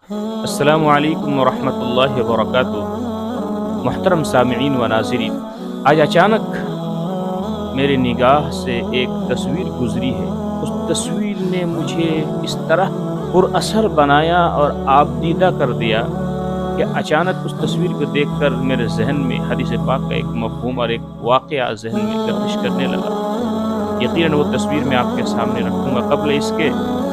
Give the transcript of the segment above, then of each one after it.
السلام علیکم ورحمۃ اللہ وبرکاتہ۔ محترم سامعین و ناظرین، آج اچانک میری نگاہ سے ایک تصویر گزری ہے۔ اس تصویر نے مجھے اس طرح پر اثر بنایا اور آبدیدہ کر دیا کہ اچانک اس تصویر کو دیکھ کر میرے ذہن میں حدیث پاک کا ایک مفہوم اور ایک واقعہ ذہن میں گردش کرنے لگا۔ یقیناً وہ تصویر میں آپ کے سامنے رکھوں گا قبل اس کے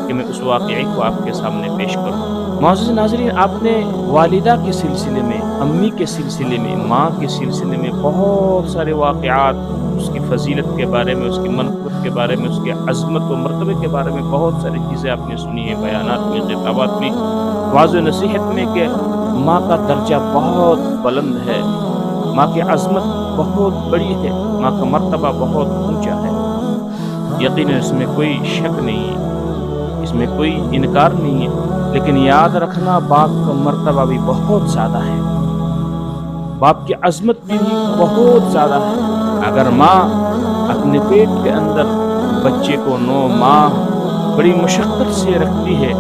کہ میں اس واقعے کو آپ کے سامنے پیش کروں۔ معزز ناظرین، آپ نے والدہ کے سلسلے میں، امی کے سلسلے میں، ماں کے سلسلے میں بہت سارے واقعات، اس کی فضیلت کے بارے میں، اس کی منقبت کے بارے میں، اس کی عظمت و مرتبے کے بارے میں بہت ساری چیزیں آپ نے سنی ہیں، بیانات میں، خطابات میں، واضح نصیحت میں کہ ماں کا درجہ بہت بلند ہے، ماں کی عظمت بہت بڑی ہے، ماں کا مرتبہ بہت اونچا ہے۔ یقیناً اس میں کوئی شک نہیں ہے، اس میں کوئی انکار نہیں ہے، لیکن یاد رکھنا باپ کا مرتبہ بھی بہت زیادہ ہے، باپ کی عظمت بھی بہت زیادہ ہے۔ اگر ماں اپنے پیٹ کے اندر بچے کو 9 ماہ بڑی مشقت سے رکھتی ہے،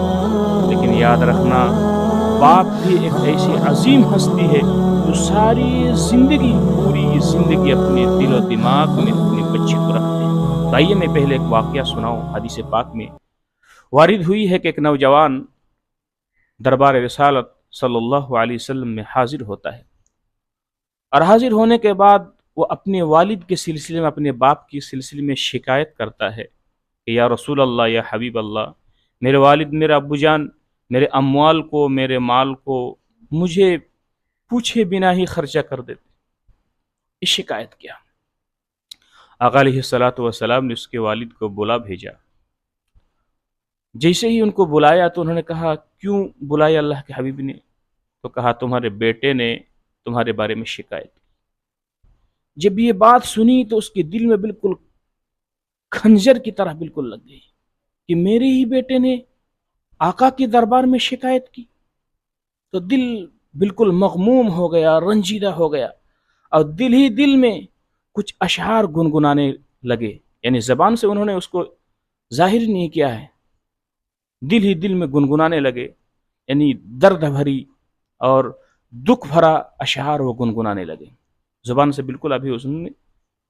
لیکن یاد رکھنا باپ بھی ایک ایسی عظیم ہستی ہے جو ساری زندگی، پوری زندگی اپنے دل و دماغ میں اپنے بچے کو رکھتے ہیں۔ تو آئیے میں پہلے ایک واقعہ سناؤں۔ حدیث پاک میں وارد ہوئی ہے کہ ایک نوجوان دربار رسالت صلی اللہ علیہ وسلم میں حاضر ہوتا ہے، اور حاضر ہونے کے بعد وہ اپنے والد کے سلسلے میں، اپنے باپ کے سلسلے میں شکایت کرتا ہے کہ یا رسول اللہ، یا حبیب اللہ، میرے والد، میرے ابو جان میرے اموال کو، میرے مال کو مجھے پوچھے بنا ہی خرچہ کر دیتے۔ اس شکایت کیا؟ آقا علیہ الصلوۃ والسلام نے اس کے والد کو بلا بھیجا۔ جیسے ہی ان کو بلایا تو انہوں نے کہا، کیوں بلایا اللہ کے حبیب نے؟ تو کہا، تمہارے بیٹے نے تمہارے بارے میں شکایت کی۔ جب یہ بات سنی تو اس کے دل میں بالکل خنجر کی طرح بالکل لگ گئی کہ میرے ہی بیٹے نے آقا کے دربار میں شکایت کی۔ تو دل بالکل مغموم ہو گیا، رنجیدہ ہو گیا، اور دل ہی دل میں کچھ اشعار گنگنانے لگے، یعنی زبان سے انہوں نے اس کو ظاہر نہیں کیا ہے، دل ہی دل میں گنگنانے لگے، یعنی درد بھری اور دکھ بھرا اشعار وہ گنگنانے لگے۔ زبان سے بالکل ابھی اس نے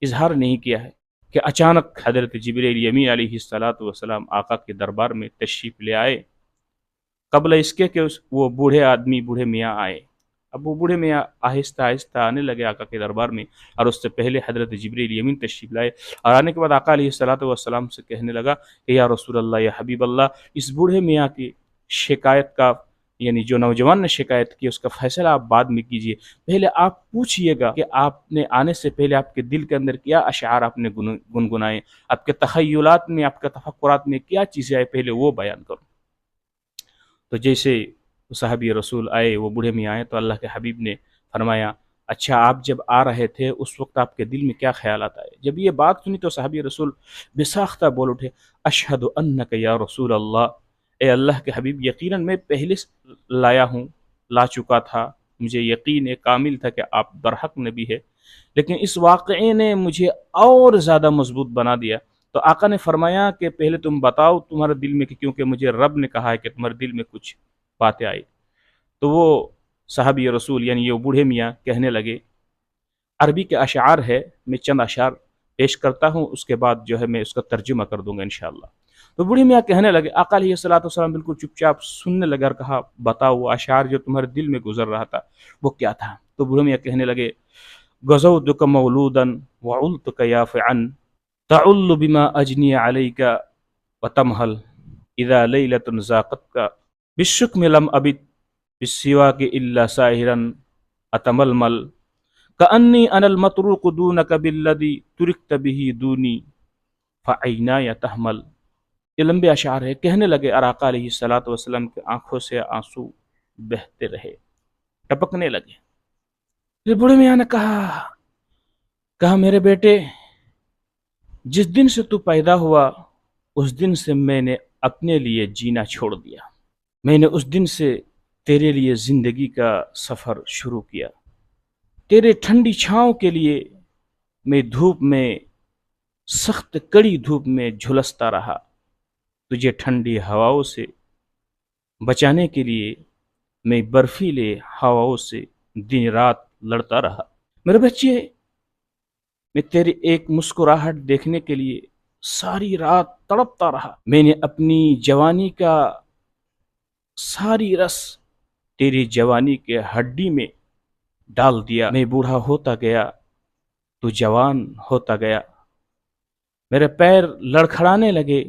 اظہار نہیں کیا ہے کہ اچانک حضرت جبریل امین علیہ الصلوۃ والسلام آقا کے دربار میں تشریف لے آئے، قبل اس کے کہ وہ بوڑھے آدمی، بوڑھے میاں آئے۔ اب وہ بوڑھے میاں آہستہ آہستہ آنے لگے آقا کے دربار میں، اور اس سے پہلے حضرت جبریل امین تشریف لائے، اور آنے کے بعد آقا علیہ الصلوۃ والسلام سے کہنے لگا کہ یا رسول اللہ، یا حبیب اللہ، اس بوڑھے میاں کی شکایت کا، یعنی جو نوجوان نے شکایت کی، اس کا فیصلہ آپ بعد میں کیجئے، پہلے آپ پوچھئے گا کہ آپ نے آنے سے پہلے آپ کے دل کے اندر کیا اشعار آپ نے گنگنائے، آپ کے تخیلات میں، آپ کے تفکرات میں کیا چیزیں آئے، پہلے وہ بیان کرو۔ تو جیسے صحابی رسول آئے، وہ بوڑھے میں آئے، تو اللہ کے حبیب نے فرمایا، اچھا آپ جب آ رہے تھے اس وقت آپ کے دل میں کیا خیالات آئے؟ جب یہ بات سنی تو صحابی رسول بے ساختہ بول اٹھے، اشہد انک یا رسول اللہ، اے اللہ کے حبیب، یقیناً میں پہلے لایا ہوں، لا چکا تھا، مجھے یقین کامل تھا کہ آپ برحق نبی ہے، لیکن اس واقعے نے مجھے اور زیادہ مضبوط بنا دیا۔ تو آقا نے فرمایا کہ پہلے تم بتاؤ تمہارے دل میں، کیونکہ مجھے رب نے کہا ہے کہ تمہارے دل میں کچھ باتیں آئی۔ تو وہ صحابی رسول، یعنی یہ بوڑھے میاں، کہنے لگے، عربی کے اشعار ہے، میں چند اشعار پیش کرتا ہوں، اس کے بعد جو ہے میں اس کا ترجمہ کر دوں گا انشاءاللہ۔ تو بوڑھے میاں کہنے لگے، آقا علیہ الصلوۃ والسلام بالکل چپ چاپ سننے لگے، اور کہا، بتاؤ وہ اشعار جو تمہارے دل میں گزر رہا تھا وہ کیا تھا؟ تو بوڑھے میاں کہنے لگے، غزوتک مولودا وعلتک یافعا تعل بما اجنی علیک وتمہل اذا لیلۃ ذاقتک بالشکم لم ابت بالسواک الا ساہرا اتململ کانی انا المطروق دونک بالذی ترکت به دونی فعینای تحمل۔ یہ لمبے اشعار ہے۔ کہنے لگے، اور آقا علیہ الصلوۃ والسلام کی آنکھوں سے آنسو بہتے رہے، ٹپکنے لگے۔ پھر بوڑھے میاں نے کہا میرے بیٹے، جس دن سے تو پیدا ہوا اس دن سے میں نے اپنے لیے جینا چھوڑ دیا، میں نے اس دن سے تیرے لیے زندگی کا سفر شروع کیا، تیرے ٹھنڈی چھاؤں کے لیے میں دھوپ میں، سخت کڑی دھوپ میں جھلستا رہا، تجھے ٹھنڈی ہواؤں سے بچانے کے لیے میں برفیلے ہواؤں سے دن رات لڑتا رہا۔ میرے بچے، میں تیری ایک مسکراہٹ دیکھنے کے لیے ساری رات تڑپتا رہا۔ میں نے اپنی جوانی کا ساری رس تیری جوانی کے ہڈی میں ڈال دیا۔ میں بوڑھا ہوتا گیا، تو جوان ہوتا گیا۔ میرے پیر لڑکھڑانے لگے،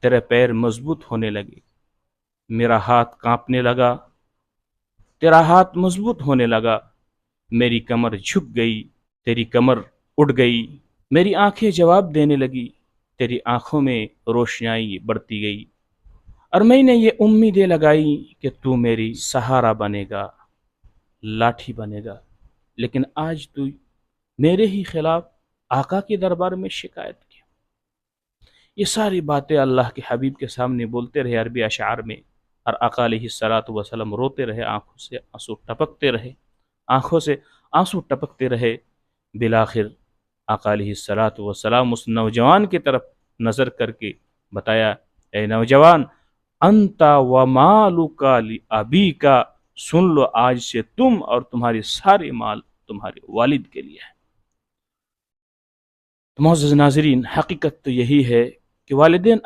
تیرے پیر مضبوط ہونے لگے۔ میرا ہاتھ کانپنے لگا، تیرا ہاتھ مضبوط ہونے لگا۔ میری کمر جھک گئی، تیری کمر اٹھ گئی۔ میری آنکھیں جواب دینے لگی، تیری آنکھوں میں روشنائی بڑھتی گئی۔ اور میں نے یہ امیدیں لگائی کہ تو میری سہارا بنے گا، لاٹھی بنے گا، لیکن آج تو میرے ہی خلاف آقا کے دربار میں شکایت کی۔ یہ ساری باتیں اللہ کے حبیب کے سامنے بولتے رہے عربی اشعار میں، اور آقا علیہ الصلوۃ والسلام روتے رہے، آنکھوں سے آنسو ٹپکتے رہے، آنکھوں سے آنسو ٹپکتے رہے۔ بالآخر آقا علیہ الصلوۃ والسلام اس نوجوان کی طرف نظر کر کے بتایا، اے نوجوان، انت ومالک لابیک، سن لو آج سے تم اور تمہارے سارے مال تمہارے والد کے لیے ہے۔ تو معزز ناظرین، حقیقت تو یہی ہے کہ والدین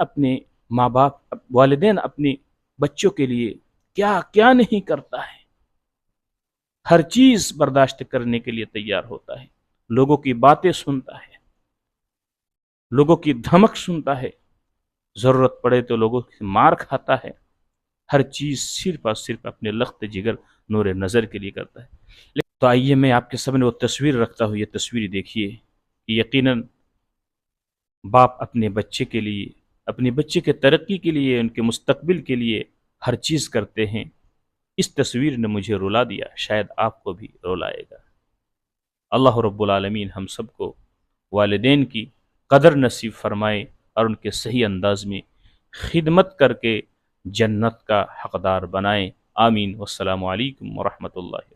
اپنے بچوں کے لیے کیا کیا نہیں کرتا ہے، ہر چیز برداشت کرنے کے لیے تیار ہوتا ہے، لوگوں کی باتیں سنتا ہے، لوگوں کی دھمک سنتا ہے، ضرورت پڑے تو لوگوں کی مار کھاتا ہے، ہر چیز صرف اور صرف اپنے لخت جگر نور نظر کے لیے کرتا ہے۔ تو آئیے میں آپ کے سامنے وہ تصویر رکھتا ہوں، یہ تصویر دیکھیے۔ یقیناً باپ اپنے بچے کے لیے، اپنے بچے کے ترقی کے لیے، ان کے مستقبل کے لیے ہر چیز کرتے ہیں۔ اس تصویر نے مجھے رلا دیا، شاید آپ کو بھی رلائے گا۔ اللہ رب العالمین ہم سب کو والدین کی قدر نصیب فرمائے اور ان کے صحیح انداز میں خدمت کر کے جنت کا حقدار بنائے۔ آمین۔ والسلام علیکم ورحمۃ اللہ وبرکاتہ۔